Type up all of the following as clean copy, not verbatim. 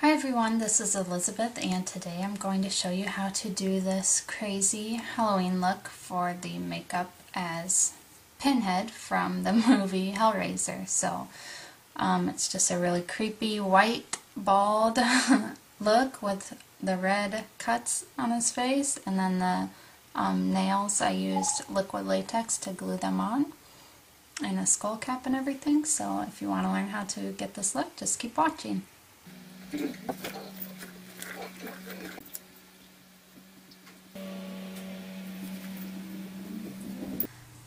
Hi everyone, this is Elizabeth and today I'm going to show you how to do this crazy Halloween look for the makeup as Pinhead from the movie Hellraiser. So it's just a really creepy white bald look with the red cuts on his face, and then the nails, I used liquid latex to glue them on, and a skull cap and everything. So if you want to learn how to get this look, just keep watching.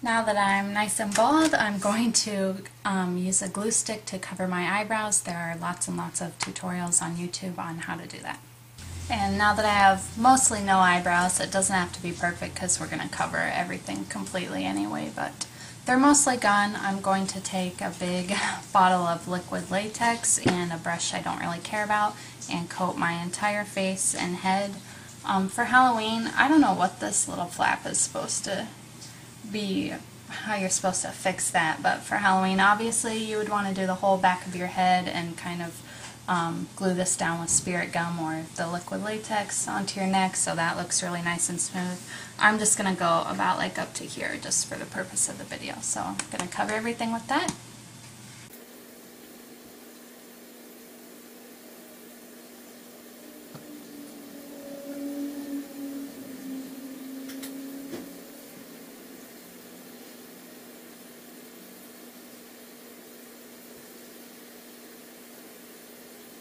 Now that I'm nice and bald, I'm going to use a glue stick to cover my eyebrows. There are lots and lots of tutorials on YouTube on how to do that. And now that I have mostly no eyebrows, it doesn't have to be perfect because we're going to cover everything completely anyway, but they're mostly gone. I'm going to take a big bottle of liquid latex and a brush I don't really care about and coat my entire face and head. For Halloween, I don't know what this little flap is supposed to be, how you're supposed to fix that, but for Halloween obviously you would want to do the whole back of your head and kind of glue this down with spirit gum or the liquid latex onto your neck so that looks really nice and smooth. I'm just going to go about like up to here just for the purpose of the video, so I'm going to cover everything with that.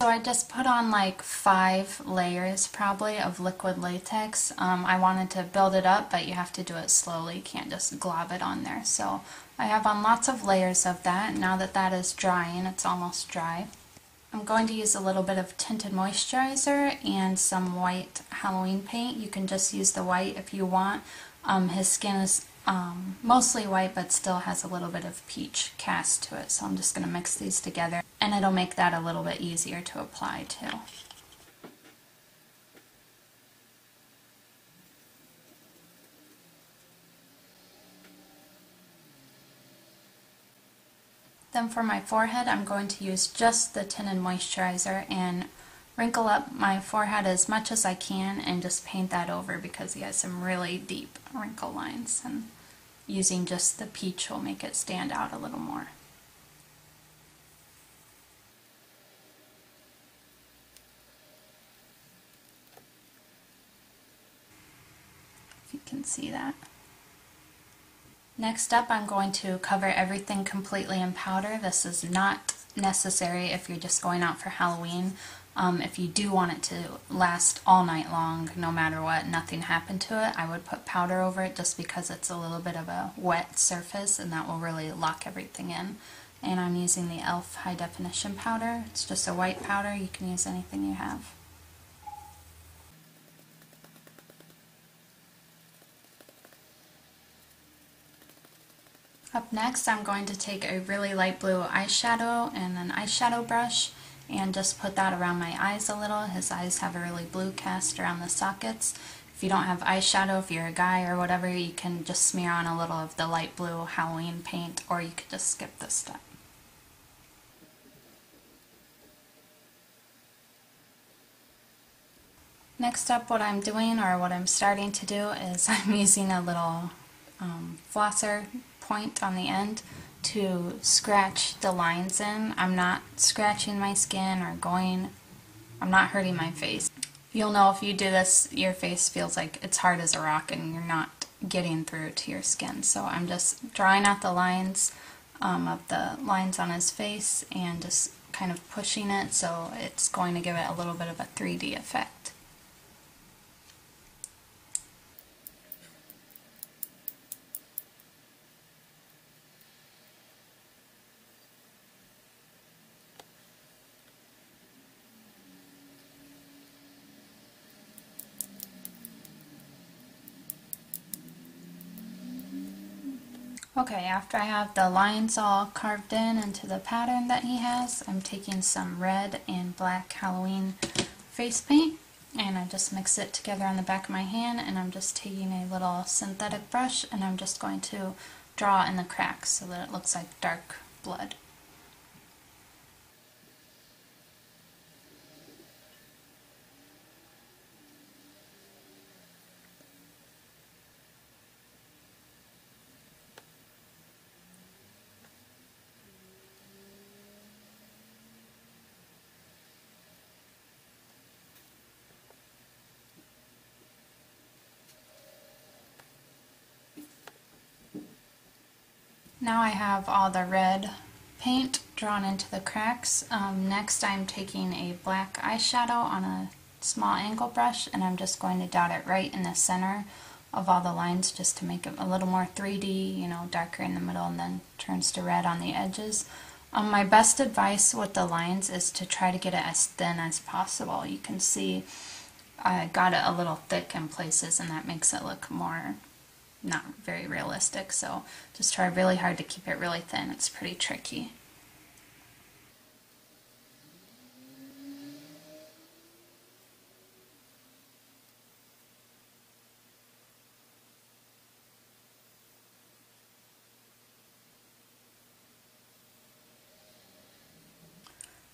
So I just put on like 5 layers probably of liquid latex. I wanted to build it up, but you have to do it slowly. You can't just glob it on there. So I have on lots of layers of that. Now that that is drying, it's almost dry, I'm going to use a little bit of tinted moisturizer and some white Halloween paint. You can just use the white if you want. His skin is mostly white but still has a little bit of peach cast to it, so I'm just going to mix these together and it'll make that a little bit easier to apply too. Then for my forehead, I'm going to use just the tinted moisturizer and wrinkle up my forehead as much as I can and just paint that over because he has some really deep wrinkle lines, and using just the peach will make it stand out a little more. If you can see that. Next up, I'm going to cover everything completely in powder. This is not necessary if you're just going out for Halloween. If you do want it to last all night long, no matter what, nothing happened to it, I would put powder over it just because it's a little bit of a wet surface and that will really lock everything in. And I'm using the e.l.f. high definition powder. It's just a white powder. You can use anything you have. Up next, I'm going to take a really light blue eyeshadow and an eyeshadow brush and just put that around my eyes a little. His eyes have a really blue cast around the sockets. If you don't have eyeshadow, if you're a guy or whatever, you can just smear on a little of the light blue Halloween paint, or you could just skip this step. Next up, what I'm doing, or what I'm starting to do, is I'm using a little flosser point on the end to scratch the lines in. I'm not scratching my skin or I'm not hurting my face. You'll know if you do this, your face feels like it's hard as a rock and you're not getting through to your skin. So I'm just drawing out the lines of the lines on his face and just kind of pushing it so it's going to give it a little bit of a 3D effect. Okay, after I have the lines all carved in into the pattern that he has, I'm taking some red and black Halloween face paint and I just mix it together on the back of my hand, and I'm just taking a little synthetic brush and I'm just going to draw in the cracks so that it looks like dark blood. Now I have all the red paint drawn into the cracks. Next I'm taking a black eyeshadow on a small angle brush, and I'm just going to dot it right in the center of all the lines just to make it a little more 3D, you know, darker in the middle and then turns to red on the edges. My best advice with the lines is to try to get it as thin as possible. You can see I got it a little thick in places, and that makes it look more not very realistic, so just try really hard to keep it really thin. It's pretty tricky.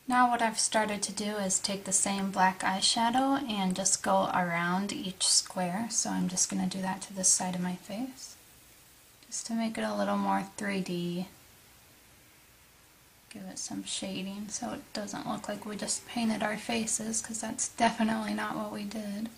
Now what I've started to do is take the same black eyeshadow and just go around each square. So I'm just going to do that to this side of my face, just to make it a little more 3D. Give it some shading so it doesn't look like we just painted our faces, because that's definitely not what we did.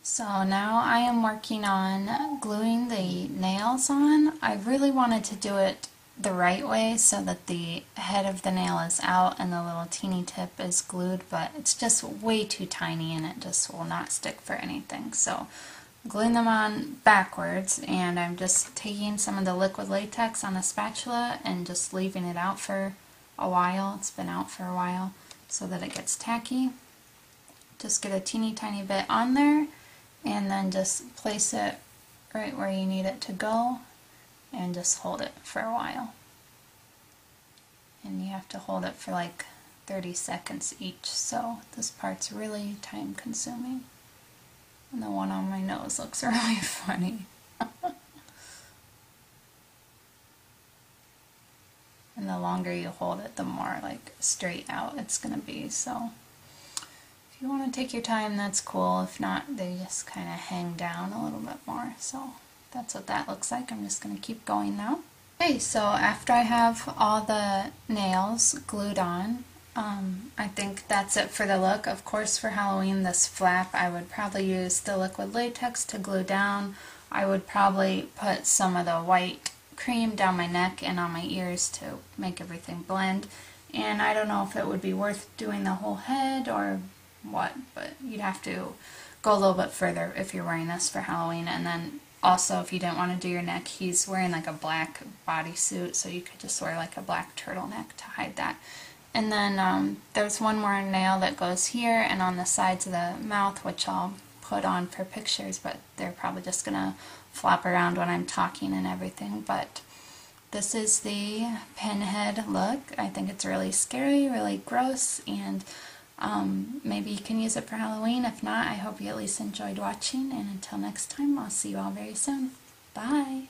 So now I am working on gluing the nails on. I really wanted to do it the right way so that the head of the nail is out and the little teeny tip is glued, but it's just way too tiny and it just will not stick for anything. So I'm gluing them on backwards, and I'm just taking some of the liquid latex on a spatula and just leaving it out for a while. It's been out for a while so that it gets tacky. Just get a teeny tiny bit on there, and then just place it right where you need it to go and just hold it for a while. And you have to hold it for like 30 seconds each, so this part's really time consuming. And the one on my nose looks really funny. And the longer you hold it, the more like straight out it's going to be, so if you want to take your time, that's cool. If not, they just kind of hang down a little bit more. So that's what that looks like. I'm just going to keep going now. Okay, so after I have all the nails glued on, I think that's it for the look. Of course, for Halloween, this flap, I would probably use the liquid latex to glue down. I would probably put some of the white cream down my neck and on my ears to make everything blend. And I don't know if it would be worth doing the whole head or what, but you'd have to go a little bit further if you're wearing this for Halloween. And then also, if you didn't want to do your neck, he's wearing like a black bodysuit, so you could just wear like a black turtleneck to hide that. And then there's one more nail that goes here and on the sides of the mouth, which I'll put on for pictures, but they're probably just gonna flop around when I'm talking and everything. But this is the Pinhead look. I think it's really scary, really gross, and maybe you can use it for Halloween. If not, I hope you at least enjoyed watching, and until next time, I'll see you all very soon. Bye!